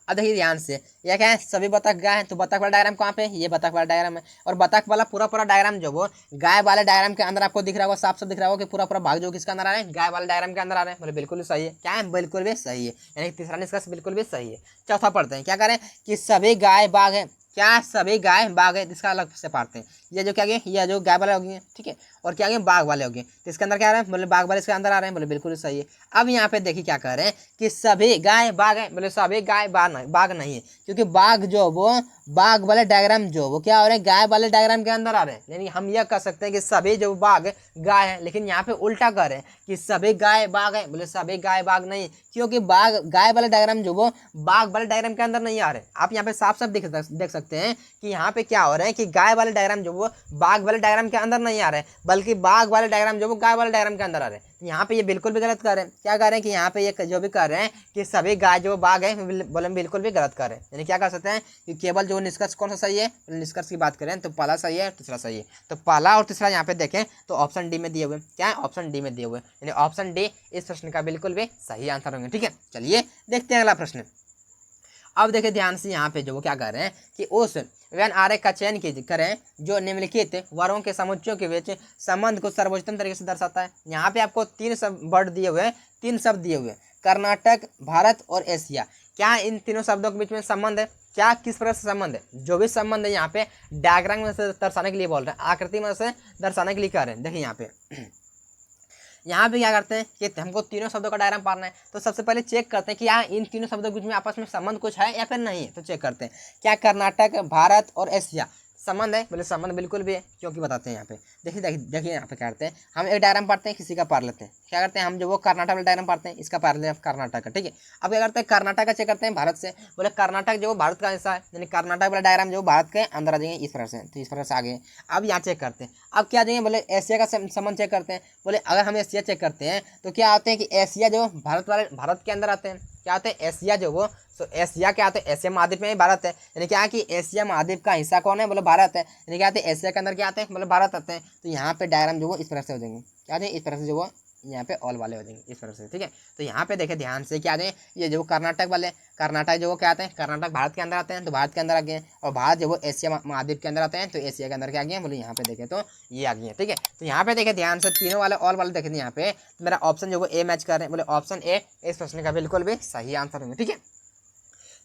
अब देखिए ध्यान से, यह क्या है, सभी बतख गाय है, तो बतख वाला डायग्राम कहाँ पे, ये बतख वाला डायग्राम है, और बतख वाला पूरा डायग्राम जो वो गाय वाले डायग्राम के अंदर आपको दिख रहा होगा, साफ दिख रहा होगा कि पूरा भाग जो किसके अंदर आ रहा है, गाय वाले डायग्राम के अंदर आ रहे हैं, बोले बिल्कुल भी सही है, क्या है, बिल्कुल भी सही है, यानी तीसरा निष्कर्ष बिल्कुल भी सही है। चौथा पढ़ते हैं, क्या करें कि सभी गाय बाघ है, क्या सभी गाय बाघ है, इसका अलग से पढ़ते हैं। ये जो क्या गए, ये जो गाय वाले हो गए, ठीक है, और क्या गए बाघ वाले हो गए, तो इसके अंदर क्या आ रहे हैं, बोले बाघ वाले इसके अंदर आ रहे हैं, बोले बिल्कुल सही है। अब यहाँ पे देखिए क्या कर रहे हैं कि सभी गाय बाघ है, बोले सभी गाय बाघ नहीं है, क्योंकि बाघ जो वो बाघ वाले डायग्राम जो वो क्या हो रहे हैं, गाय वाले डायग्राम के अंदर आ रहे हैं। यानी हम यह कह सकते हैं कि सभी जो बाघ गाय है, लेकिन यहाँ पे उल्टा कर रहे हैं कि सभी गाय बाघ है, बोले सभी गाय बाघ नहीं, क्योंकि बाघ गाय वाले डायग्राम जो वो बाघ वाले डायग्राम के अंदर नहीं आ रहे। आप यहाँ पे साफ देख सकते हैं कि यहाँ पे क्या हो रहा है कि गाय वाले डायग्राम जो वो बाघ वाले डायग्राम के अंदर नहीं आ रहे, बल्कि बाघ वाले डायग्राम जो वो गाय वाले डायग्राम के अंदर आ रहे हैं। यहाँ पे ये बिल्कुल भी गलत कर रहे हैं, क्या कर रहे हैं कि यहाँ पे ये जो भी कर रहे हैं कि सभी गाय जो बाघ है, बोले बिल्कुल भी गलत कर रहे हैं। यानी क्या कर सकते हैं कि केवल जो निष्कर्ष कौन सा सही है, निष्कर्ष की बात करें तो पहला सही है, तीसरा सही है। तो पहला और तीसरा यहाँ पे देखें तो ऑप्शन डी में दिए हुए, क्या है, ऑप्शन डी में दिए हुए, यानी ऑप्शन डी इस प्रश्न का बिल्कुल भी सही आंसर होंगे। ठीक है, चलिए देखते हैं अगला प्रश्न। अब देखिए ध्यान से, यहाँ पे जो वो क्या कर रहे हैं कि उस व्यन आरेख का चयन करें जो निम्नलिखित वर्गों के समुच्चयों के बीच संबंध को सर्वोत्तम तरीके से दर्शाता है। यहाँ पे आपको तीन वर्ड दिए हुए हैं, तीन शब्द दिए हुए हैं। कर्नाटक, भारत और एशिया, क्या इन तीनों शब्दों के बीच में संबंध है? क्या किस प्रकार से संबंध है? जो भी संबंध है यहाँ पे डायग्राम में से दर्शाने के लिए बोल रहे हैं, आकृति में से दर्शाने के लिए कह रहे हैं। देखिए यहाँ पे यहाँ पे क्या करते हैं कि हमको तीनों शब्दों का डायग्राम पढ़ना है, तो सबसे पहले चेक करते हैं कि यहाँ इन तीनों शब्दों के बीच में आपस में संबंध कुछ है या फिर नहीं है। तो चेक करते हैं क्या कर्नाटक, भारत और एशिया संबंध है? बोले संबंध बिल्कुल भी है, क्योंकि बताते हैं यहाँ पे। देखिए देखिए देखिए यहाँ पे क्या करते हैं, हम एक डायग्राम पढ़ते हैं, किसी का पढ़ लेते हैं। क्या करते हैं हम, जो वो कर्नाटक वाला डायग्राम पढ़ते हैं, इसका पढ़ लेते हैं कर्नाटक का, ठीक है। अब क्या करते हैं, कर्नाटक का चेक करते हैं भारत से। बोले कर्नाटक जो भारत का हिस्सा है, यानी कर्नाटक वाला डायग्राम जो भारत के अंदर आ जाएंगे इस प्रकार से, तो इस प्रकार से आ गए। अब यहाँ चेक करते हैं, अब क्या जाएंगे, बोले एशिया का संबंध चेक करते हैं। बोले अगर हम एशिया चेक करते हैं तो क्या आते हैं कि एशिया जो भारत के अंदर आते हैं, क्या आते हैं एशिया जो वो, तो एशिया क्या आते हैं, एशिया महाद्वीप में ही भारत है, यानी क्या कि एशिया महाद्वीप का हिस्सा कौन है, बोले भारत है, यानी क्या आते हैं एशिया के अंदर क्या आते हैं, बोले भारत आते हैं। तो यहाँ पे डायग्राम जो वो इस तरह से हो जाएंगे, क्या आते हैं इस तरह से, जो वो यहाँ पे ऑल वाले हो जाएंगे इस तरह से, ठीक है। तो यहाँ पे देखे ध्यान से, क्या आ जाए, ये जो कर्नाटक वाले, कर्नाटक जो वो क्या आते हैं, कर्नाटक भारत के अंदर आते हैं, तो भारत के अंदर आ गए, और भारत जो वो एशिया महाद्वीप के अंदर आते हैं, तो एशिया के अंदर क्या आ गए, बोले यहाँ पे देखे तो ये आ गए, ठीक है। तो यहाँ पे देखे ध्यान से, तीनों वाले ऑल वाले देखे यहाँ पे, तो मेरा ऑप्शन जो वो ए मैच कर रहे हैं, बोले ऑप्शन ए इस प्रश्न का बिल्कुल भी सही आंसर होंगे, ठीक है।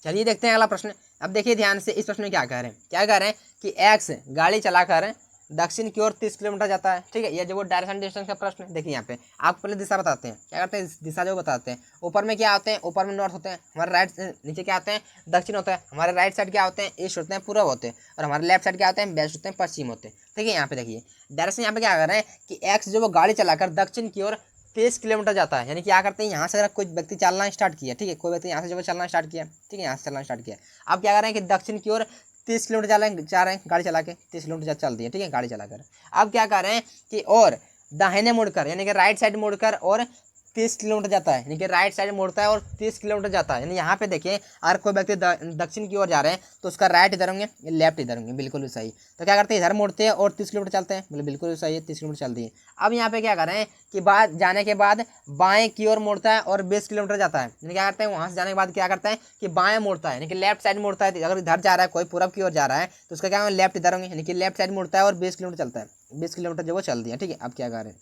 चलिए देखते हैं अगला प्रश्न। अब देखिए ध्यान से, इस प्रश्न में क्या कह रहे हैं, क्या कह रहे हैं कि एक्स गाड़ी चलाकर दक्षिण की ओर 30 किलोमीटर जाता है, ठीक है। ये जो वो डायरेक्शन डिस्टेंस का प्रश्न है। देखिए यहाँ पे आप पहले दिशा बताते हैं, क्या करते हैं दिशा जो बताते हैं, ऊपर में क्या होते हैं, ऊपर में नॉर्थ होते हैं, हमारे राइट, नीचे क्या होते हैं दक्षिण होता है, हमारे राइट साइड क्या होते हैं ईस्ट होते हैं, पूर्व होते हैं, और हमारे लेफ्ट साइड क्या होते हैं वेस्ट होते हैं, पश्चिम होते हैं, ठीक है। यहाँ पे देखिए डायरेक्शन यहाँ पे क्या कर रहे हैं कि एक्स जो वो गाड़ी चलाकर दक्षिण की ओर 30 किलोमीटर जाता है, यानी क्या करते हैं यहाँ से अगर कोई व्यक्ति चलना स्टार्ट किया, ठीक है, कोई व्यक्ति यहाँ से जो चलना स्टार्ट किया, ठीक है, यहाँ से चलना स्टार्ट किया। अब क्या कर रहे हैं कि दक्षिण की ओर 30 किलोमीटर जा रहे हैं गाड़ी चला के, 30 किलोमीटर चल दी है, ठीक है, गाड़ी चलाकर। अब क्या कर रहे हैं कि और दाहिने मुड़कर, यानी कि राइट साइड मुड़कर और 30 किलोमीटर जाता है, यानी कि राइट साइड मुड़ता है और 30 किलोमीटर जाता है। यानी यहाँ पे देखिए अगर कोई व्यक्ति दक्षिण की ओर जा रहे हैं तो उसका राइट इधर होंगे, लेफ्ट इधर होंगे, बिल्कुल भी सही। तो क्या करते हैं इधर मुड़ते हैं और 30 किलोमीटर चलते हैं, बोले बिल्कुल भी सही है, 30 किलोमीटर चलती है। अब यहाँ पे क्या कर रहे हैं कि बाद जाने के बाद बाएं की ओर मुड़ता है और 20 किलोमीटर जाता है, यानी क्या करते हैं वहाँ से जाने के बाद क्या करता है कि बाएं मुड़ता है, यानी कि लेफ्ट साइड मुड़ता है। अगर इधर जा रहा है कोई पूरब की ओर जा रहा है तो उसका क्या लेफ्ट इधर होंगे, यानी कि लेफ्ट साइड मुड़ता है और 20 किलोमीटर चलता है, 20 किलोमीटर जो वो चल दिया, ठीक है। अब क्या कर रहे हैं,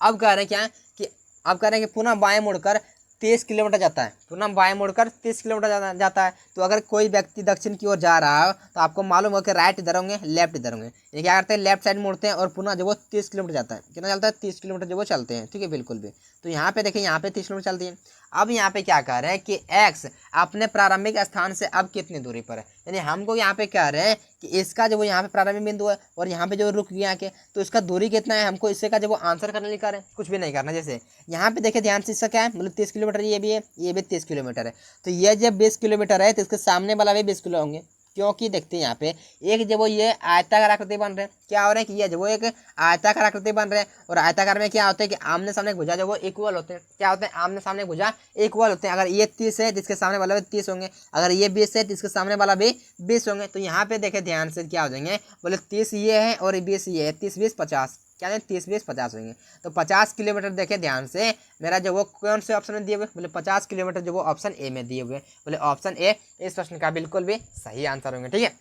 अब कह रहे हैं क्या कि अब कह रहे हैं कि पुनः बाएं मुड़कर 30 किलोमीटर जाता है, पुनः बाएं मुड़कर 30 किलोमीटर जाता है। तो अगर कोई व्यक्ति दक्षिण की ओर जा रहा है तो आपको मालूम होगा कि राइट इधर होंगे, लेफ्ट इधर होंगे। ये क्या करते हैं लेफ्ट साइड मुड़ते हैं और पुनः जो वो 30 किलोमीटर जाता है, कितना चलता है 30 किलोमीटर जो वो चलते हैं, ठीक है, बिल्कुल भी। तो यहाँ पे देखिए यहाँ पे 30 किलोमीटर चलती है। अब यहाँ पे क्या कह रहे हैं कि एक्स अपने प्रारंभिक स्थान से अब कितनी दूरी पर है, यानी हमको यहाँ पे कह रहे हैं कि इसका जो यहाँ पे प्रारंभिक बिंदु है और यहाँ पे जो रुक गया के, तो इसका दूरी कितना है, हमको इससे का जब वो आंसर करने लिखा है, कुछ भी नहीं करना। जैसे यहाँ पे देखिए ध्यान से, इसका क्या है मतलब 30 किलोमीटर ये भी है, ये भी 30 किलोमीटर है। तो ये जब 20 किलोमीटर है तो इसके सामने वाला भी 20 किलो होंगे, क्योंकि देखते हैं यहाँ पे एक जब वो ये आयताकार आकृति बन रहे हैं, क्या हो रहा है कि ये जब वो एक आयताकार आकृति बन रहे हैं, और आयताकार में क्या होता है कि आमने सामने भुजा जो वो इक्वल होते हैं, क्या होते हैं आमने सामने भुजा इक्वल होते हैं। अगर ये 30 है जिसके सामने वाला भी 30 होंगे, अगर ये 20 है जिसके सामने वाला भी 20 होंगे। तो यहाँ पे देखे ध्यान से क्या हो जाएंगे, बोले 30 ये है और 20 ये है, 30 20 50, क्या है 30 20 50 होंगे। तो 50 किलोमीटर देखे ध्यान से, मेरा जो वो कौन से ऑप्शन में दिए हुए, बोले 50 किलोमीटर जो वो ऑप्शन ए में दिए हुए, बोले ऑप्शन ए इस प्रश्न का बिल्कुल भी सही आंसर होंगे, ठीक है।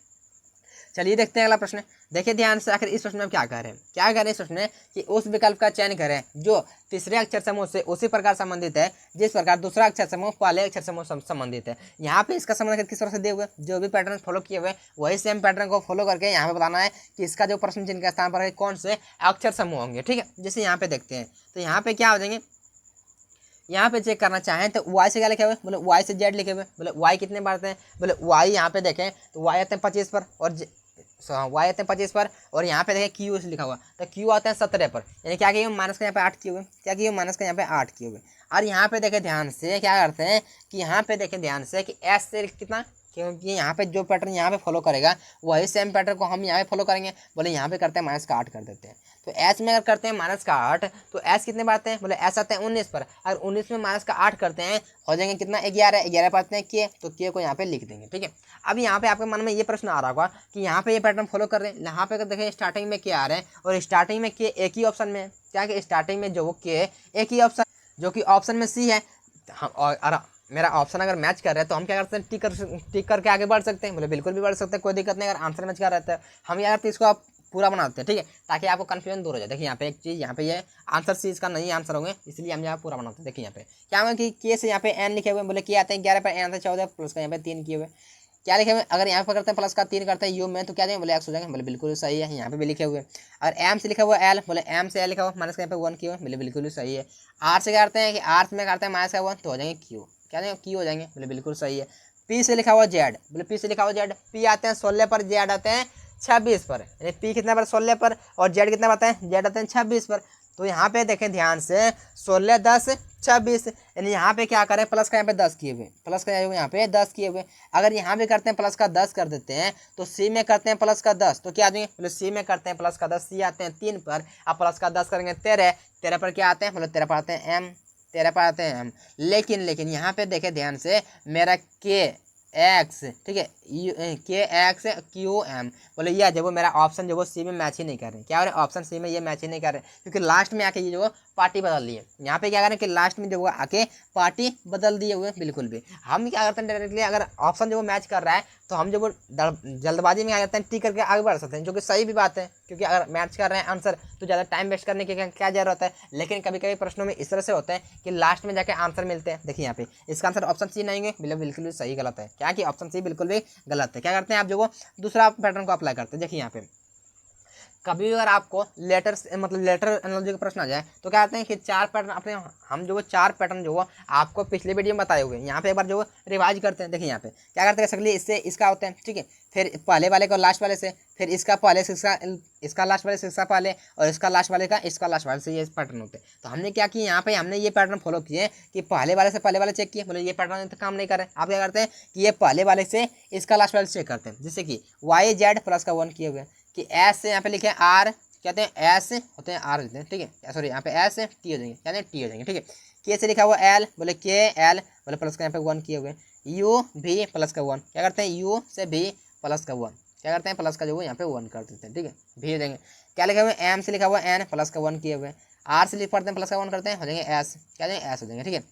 चलिए देखते हैं अगला प्रश्न। देखिए ध्यान से, आखिर इस प्रश्न में क्या कह रहे हैं, क्या कह रहे हैं इस प्रश्न में कि उस विकल्प का चयन करें जो तीसरे अक्षर समूह से उसी प्रकार संबंधित है जिस प्रकार दूसरा अक्षर समूह पहले अक्षर समूह संबंधित है। यहाँ पे इसका संबंध किस तरह से दिए हुए, जो भी पैटर्न फॉलो किए हुए वही सेम पैटर्न को फॉलो करके यहाँ पे बताना है कि इसका जो प्रश्न चिन्ह के स्थान पर है कौन से अक्षर समूह होंगे, ठीक है। जैसे यहाँ पे देखते हैं, तो यहाँ पे क्या हो जाएंगे, यहाँ पे चेक करना चाहें तो y से क्या लिखे हुए, बोले y से z लिखे हुए, बोले y कितने बार आते हैं, बोले y यहाँ पे देखें तो y आते हैं 25 पर और y आते हैं 25 पर, और यहाँ पे देखें q लिखा हुआ तो q आते हैं 17 पर, यानी क्या किए माइनस का यहाँ पे 8 किए हुए, क्या किए माइनस का यहाँ पे 8 किए हुए। और यहाँ पे देखें ध्यान से क्या करते हैं कि यहाँ पे देखें ध्यान से कि s से कितना, क्योंकि यहाँ पे जो पैटर्न यहाँ पे फॉलो करेगा वही सेम पैटर्न को हम यहाँ पे फॉलो करेंगे। बोले यहाँ पे करते हैं माइनस का 8 कर देते हैं, तो एस में अगर करते हैं माइनस का 8 तो एस कितने बार आते हैं, बोले एस आते हैं 19 पर। अगर 19 में माइनस का 8 करते हैं हो जाएंगे कितना 11, 11 पर आते हैं के, तो के को यहाँ पे लिख देंगे, ठीक है। अब यहाँ पे आपके मन में ये प्रश्न आ रहा होगा कि यहाँ पे ये पैटर्न फॉलो कर रहे हैं, यहाँ पे देखें स्टार्टिंग में के आ रहे हैं और स्टार्टिंग में के एक ही ऑप्शन में है, क्या कि स्टार्टिंग में जो के एक ही ऑप्शन जो कि ऑप्शन में सी है। और मेरा ऑप्शन अगर मैच कर रहा है तो हम क्या करते हैं टिक करके आगे बढ़ सकते हैं, बोले बिल्कुल भी बढ़ सकते हैं, कोई दिक्कत नहीं। अगर आंसर मैच कर रहता है हम क्या करते हैं इसको पूरा बना देते हैं, ठीक है, ताकि आपको कन्फ्यूजन दूर हो जाए। देखिए यहाँ पे एक चीज़, यहाँ पे ये आंसर सी इसका नहीं आंसर होंगे, इसलिए हम यहाँ पूरा बनाते हैं। देखिए यहाँ पे क्या होगा कि के से यहाँ पे एन लिखे हुए, बोले के आते हैं 11 पर एन आता है 14 प्लस का यहाँ पे 3 किए हुए, क्या लिखे हुए, अगर यहाँ पर करते हैं प्लस का 3 करते हैं यू में, तो क्या जाएंगे, बोले एक्स हो जाएंगे, बोले बिल्कुल सही है। यहाँ पे भी लिखे हुए, अगर एम से लिखा हुआ एल, बोले एम से एल लिखा हुआ माइनस का यहाँ पे 1 किए हुए, बोले बिल्कुल सही है। आर से करते हैं कि आर में करते हैं माइनस का 1, तो हो जाएंगे क्यू, क्या जाएंगे क्यू हो जाएंगे, बोले बिल्कुल सही है। पी से लिखा हुआ जेड, बोले पी से लिखा हुआ जेड, पी आते हैं 16 पर, जेड आते हैं 26 पर, यानी पी कितना पर 16 पर और जेड कितना बताए, जेड आते हैं 26 पर। तो यहाँ पे देखें ध्यान से 16 10 26, यानी यहाँ पे क्या करें, प्लस का यहाँ पे 10 किए हुए, प्लस का यहाँ पे 10 किए हुए। अगर यहाँ पे करते हैं प्लस का 10 कर देते हैं, तो सी में करते हैं प्लस का 10, तो क्या देंगे, बोले सी में करते हैं प्लस का 10, सी आते हैं 3 पर, अब प्लस का 10 करेंगे 13, 13 पर क्या आते हैं, बोले 13 पर आते हैं एम, 13 पर आते हैं एम। लेकिन यहाँ पे देखें ध्यान से, मेरा के एक्स, ठीक है, के एक्स क्यू एम, बोले यह जो वो मेरा ऑप्शन जो वो सी में मैच ही नहीं कर रहे, क्या हो रहा है, ऑप्शन सी में ये मैच ही नहीं कर रहे, क्योंकि लास्ट में आके ये जो पार्टी बदल दी है। यहाँ पे क्या करें कि लास्ट में जो वो आके पार्टी बदल दिए हुए बिल्कुल भी। हम क्या करते हैं डायरेक्टली, अगर ऑप्शन जो वो मैच कर रहा है तो हम जो वो जल्दबाजी में आ जाते हैं, टी करके आगे बढ़ सकते हैं, जो कि सही भी बात है, क्योंकि अगर मैच कर रहे हैं आंसर तो ज़्यादा टाइम वेस्ट करने की क्या जरूरत है। लेकिन कभी कभी प्रश्नों में इस तरह से होता है कि लास्ट में जाके आंसर मिलते हैं। देखिए यहाँ पे इसका आंसर ऑप्शन सी नहीं है, बिल्कुल भी सही गलत है, क्या कि ऑप्शन सी बिल्कुल भी गलत है। क्या करते हैं आप जो वो दूसरा पैटर्न को अप्लाई करते हैं। देखिए यहाँ पे कभी अगर आपको लेटर मतलब लेटर एनालॉजी का प्रश्न आ जाए, तो क्या कहते हैं कि 4 पैटर्न अपने हम जो वो 4 पैटर्न जो वो आपको पिछले वीडियो में बताए हुए हैं, यहाँ पे एक बार जो रिवाइज करते हैं। देखिए यहाँ पे क्या करते हैं, सकली इससे इसका होता है, ठीक है, फिर पहले वाले को लास्ट वाले से, फिर इसका पहले से इसका लास्ट वाले से इसका पहले, और इसका लास्ट वाले का इसका लास्ट वाले से, ये पैटर्न होते हैं। तो हमने क्या किया, यहाँ पे हमने ये पैटर्न फॉलो किए कि पहले वाले से पहले वाले चेक किए, बोले ये पैटर्न तो काम नहीं कर रहे। आप क्या करते हैं कि ये पहले वाले से इसका लास्ट वाले से चेक करते हैं, जैसे कि वाई जेड प्लस का 1 किए हुए, कि एस से यहाँ पे लिखे आर, कहते हैं एस होते हैं आर होते हैं, ठीक है, सॉरी यहाँ पे एस टी हो जाएंगे, कहते हैं टी हो जाएंगे, ठीक है। के से लिखा हुआ एल, बोले के एल, बोले प्लस का यहाँ पे 1 किए हुए, यू भी प्लस का 1, क्या करते हैं यू से भी प्लस का 1, क्या करते हैं प्लस का जो है यहाँ पे 1 कर देते हैं, ठीक है, भी हो जाएंगे। क्या लिखा हुआ है, एम से लिखा हुआ एन प्लस का 1 किए हुए, आर से लिख पढ़ते हैं प्लस का 1 करते हैं, हो जाएंगे एस, क्या जाएंगे एस हो जाएंगे, ठीक है।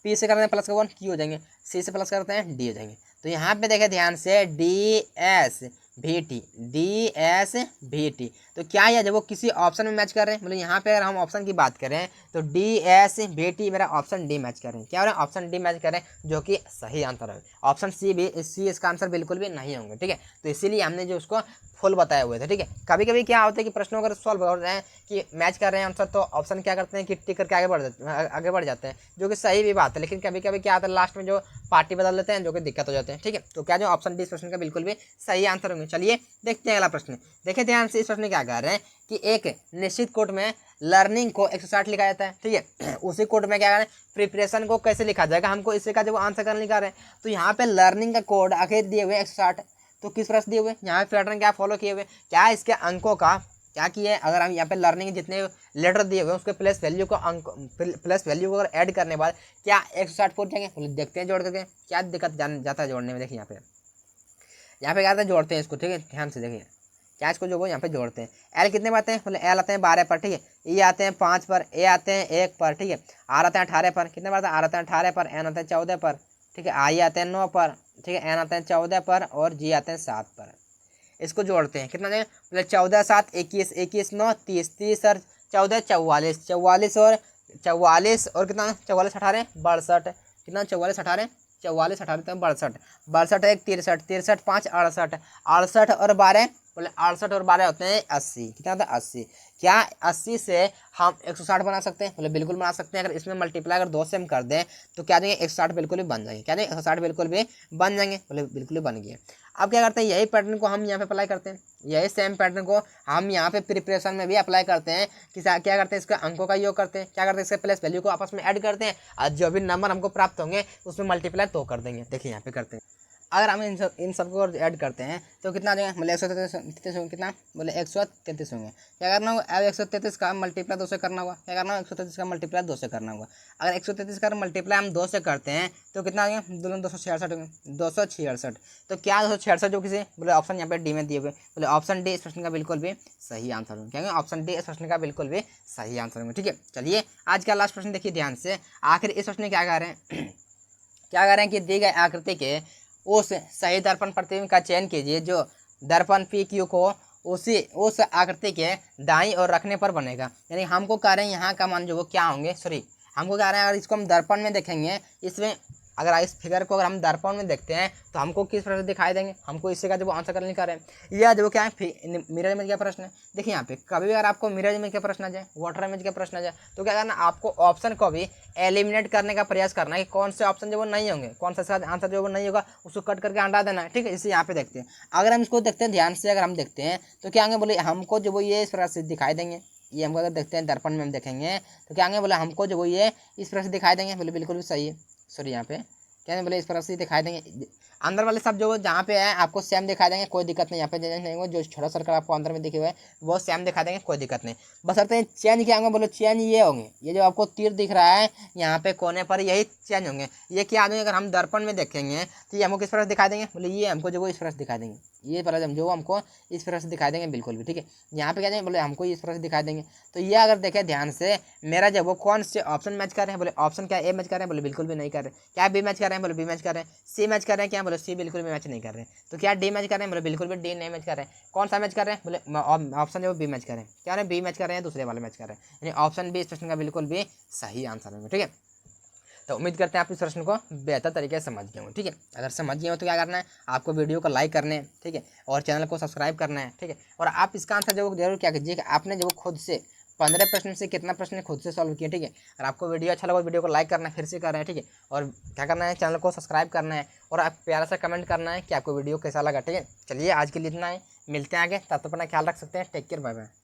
पी से करते हैं प्लस का 1 क्यू हो जाएंगे, सी से प्लस करते हैं डी हो जाएंगे। तो यहाँ पे देखें ध्यान से डी एस भी टी, डी एस भी टी, तो क्या है जब वो किसी ऑप्शन में मैच कर रहे हैं, मतलब यहाँ पे अगर हम ऑप्शन की बात करें तो डी एस भी टी मेरा ऑप्शन डी मैच कर रहे हैं, क्या हो रहा है ऑप्शन डी मैच कर रहे हैं, जो कि सही आंसर है। ऑप्शन सी इसका आंसर बिल्कुल भी नहीं होंगे, ठीक है। तो इसीलिए हमने जो उसको फुल बताए हुए थे, ठीक है। कभी कभी क्या होता है कि प्रश्नों अगर सॉल्व हो रहे हैं कि मैच कर रहे हैं आंसर, तो ऑप्शन क्या करते हैं कि टिक करके आगे बढ़ जाते हैं, जो कि सही भी बात है। लेकिन कभी कभी क्या आता है लास्ट में जो पार्टी बदल देते हैं, जो कि दिक्कत हो जाते हैं, ठीक है। तो क्या जो ऑप्शन डी इस प्रश्न का बिल्कुल भी सही आंसर होंगे। चलिए देखते हैं अगला प्रश्न। देखिए ध्यान से, इस प्रश्न क्या कह रहे हैं कि एक निश्चित कोड में लर्निंग को 160 लिखा जाता है, ठीक है। उसी कोड में क्या करें, प्रिपरेशन को कैसे लिखा जाएगा, हमको इसी का जो आंसर करने लिखा रहे हैं। तो यहाँ पे लर्निंग का कोड आखिर दिए हुए 160, तो किस तरह से दिए हुए, यहाँ पे पैटर्न क्या फॉलो किए हुए, क्या इसके अंकों का क्या किए, अगर हम यहाँ पे लर्निंग जितने लेटर दिए हुए उसके प्लस वैल्यू को प्लस वैल्यू को अगर ऐड करने बाद क्या 160 पहुंच जाएंगे, देखते हैं जोड़ करके क्या दिक्कत जाता है जोड़ने में। देखिए यहाँ पे क्या आता है, जोड़ते हैं इसको, ठीक है, ध्यान से देखिए क्या इसको जो वो यहाँ पे जोड़ते हैं। एल कितने पर आते हैं, बोले एल आते हैं 12 पर, ठीक है, ई आते हैं 5 पर, ए आते हैं 1 पर, ठीक है, आर आते हैं 18 पर, कितने पर आते हैं, आर आते हैं 18 पर, एन आते हैं 14 पर, ठीक है, आई आते हैं 9 पर, ठीक है, एन आते हैं 14 पर और जी आते हैं 7 पर। इसको जोड़ते हैं, कितना दें, बोले 14 7 21, 21 9 30, 30 और 14 44, 44 और 44 और कितना 44 18 62, कितना 44 18 44 18 तो 62, 62 1 63, 63 5 68, 68 और 12, बोले 68 और 12 होते हैं 80, कितना होता है 80। क्या 80 से हम 160 बना सकते हैं, बोले बिल्कुल बना सकते हैं। अगर इसमें मल्टीप्लाई अगर 2 से हम कर दें तो क्या देंगे 160 बिल्कुल भी बन जाएंगे, क्या देंगे 160 बिल्कुल भी बन जाएंगे, बोले बिल्कुल भी बन गए। अब क्या करते हैं, यही पैटर्न को हम यहाँ पे अप्लाई करते हैं, यही सेम पैटर्न को हम यहाँ पे प्रिपरेशन में भी अप्लाई करते हैं कि क्या करते हैं, इसका अंकों का योग करते हैं, क्या करते हैं इसके प्लस वैल्यू को आपस में ऐड करते हैं और जो भी नंबर हमको प्राप्त होंगे उसमें मल्टीप्लाई तो कर देंगे। देखिए यहाँ पे करते हैं, अगर हम इन सबको ऐड करते हैं तो कितना आ जाएगा, बोले 133 होंगे, कितना बोले 133 होंगे। क्या करना होगा, अब 133 का मल्टीप्लाई 2 से करना होगा, क्या करना होगा 133 का मल्टीप्लाई 2 से करना होगा। अगर 133 का मल्टीप्लाई हम 2 से करते हैं तो कितना आ जाएगा, 266 होंगे, 266। तो क्या 266 जो किसी, बोले ऑप्शन यहाँ पे डी में दिए हुए, बोले ऑप्शन डी इस प्रश्न का बिल्कुल भी सही आंसर होंगे, क्या ऑप्शन डी इस प्रश्न का बिल्कुल भी सही आंसर होंगे, ठीक है। चलिए आज का लास्ट प्रश्न देखिए ध्यान से, आखिर इस प्रश्न में क्या कह रहे हैं क्या कह रहे हैं कि दी गई आकृति के उस सही दर्पण प्रतिबिंब का चयन कीजिए जो दर्पण पी क्यू को उस आकृति के दाईं ओर रखने पर बनेगा। यानी हमको कह रहे हैं यहाँ का मान जो वो क्या होंगे, सॉरी हमको कह रहे हैं अगर इसको हम दर्पण में देखेंगे, इसमें अगर इस फिगर को अगर हम दर्पण में देखते हैं तो हमको किस प्रकार से दिखाई देंगे, हमको इससे का जो आंसर करने का रहे हैं। यह जो क्या है मिरर इमेज का प्रश्न है। देखिए यहाँ पे कभी भी अगर आपको मिरर इमेज का प्रश्न आ जाए, वाटर इमेज का प्रश्न आ जाए, तो क्या करना, आपको ऑप्शन को भी एलिमिनेट करने का प्रयास करना है कि कौन से ऑप्शन जो वो नहीं होंगे, कौन सा आंसर जो वो नहीं होगा उसको कट करके हटा देना है। ठीक है, इसे यहाँ पे देखते हैं। अगर हम इसको देखते हैं ध्यान से, अगर हम देखते हैं तो क्या आगे बोले हमको जो वो ये इस प्रकार से दिखाई देंगे। ये हमको अगर देखते हैं दर्पण में हम देखेंगे तो क्या आगे बोले हमको जो वो ये इस प्रकार से दिखाई देंगे। बोले बिल्कुल भी सही है, सॉरी यहाँ पे क्या बोले इस प्रकार से दिखाई देंगे। अंदर वाले सब जो जहाँ पे है आपको सेम दिखाई देंगे, कोई दिक्कत नहीं। यहाँ पे नहीं जो छोटा सर्कल आपको अंदर में दिखे हुए है वो सेम दिखा देंगे, कोई दिक्कत नहीं। बस अर्थात चेंज क्या होंगे, बोलो चेंज ये होंगे, ये जो आपको तीर दिख रहा है यहाँ पे कोने पर यही चेंज होंगे। ये क्या होंगे, अगर हम दर्पण में देखेंगे तो ये हमको किस प्रकार दिखा देंगे, बोले ये हमको जो वो इस प्रकार से दिखा देंगे, ये पर जो हमको इस प्रकार से दिखाई देंगे बिल्कुल भी। ठीक है, यहाँ पे क्या देंगे, बोले हमको इस प्रकार से दिखाई देंगे। तो ये अगर देखें ध्यान से, मेरा जो वो कौन से ऑप्शन मैच कर रहे हैं, बोले ऑप्शन क्या ए मैच कर रहे हैं, बोले बिल्कुल भी नहीं कर रहे। क्या बी मैच कर रहे हैं, बोले बी मैच कर रहे हैं। सी मैच कर रहे हैं क्या, बोले सी बिल्कुल भी मैच नहीं कर रहे हैं। तो क्या डी मैच कर रहे हैं, बोले बिल्कुल भी डी नहीं मैच कर रहे हैं। कौन सा मैच कर रहे हैं, बोले ऑप्शन जो बी मैच कर रहे हैं। क्या बी मैच कर रहे हैं, दूसरे वाले मैच कर रहे हैं। यानी ऑप्शन बी इस प्रश्न का बिल्कुल भी सही आंसर है। ठीक है, तो उम्मीद करते हैं आप इस प्रश्न को बेहतर तरीके से समझ गए हो। ठीक है, अगर समझ गए हो तो क्या करना है, आपको वीडियो को लाइक करना है। ठीक है, और चैनल को सब्सक्राइब करना है। ठीक है, और आप इसका आंसर जो जरूर क्या कीजिए, आपने जो खुद से 15 प्रश्न से कितना प्रश्न खुद से सॉल्व किया। ठीक है, अगर आपको वीडियो अच्छा लगा वीडियो को लाइक करना है, फिर से कर रहे हैं। ठीक है, और क्या करना है, चैनल को सब्सक्राइब करना है और आप प्यारा सा कमेंट करना है कि आपको वीडियो कैसा लगा। ठीक है, चलिए आज के लिए इतना है, मिलते हैं आगे, तब तक अपना ख्याल रख सकते हैं। Take care, bye bye.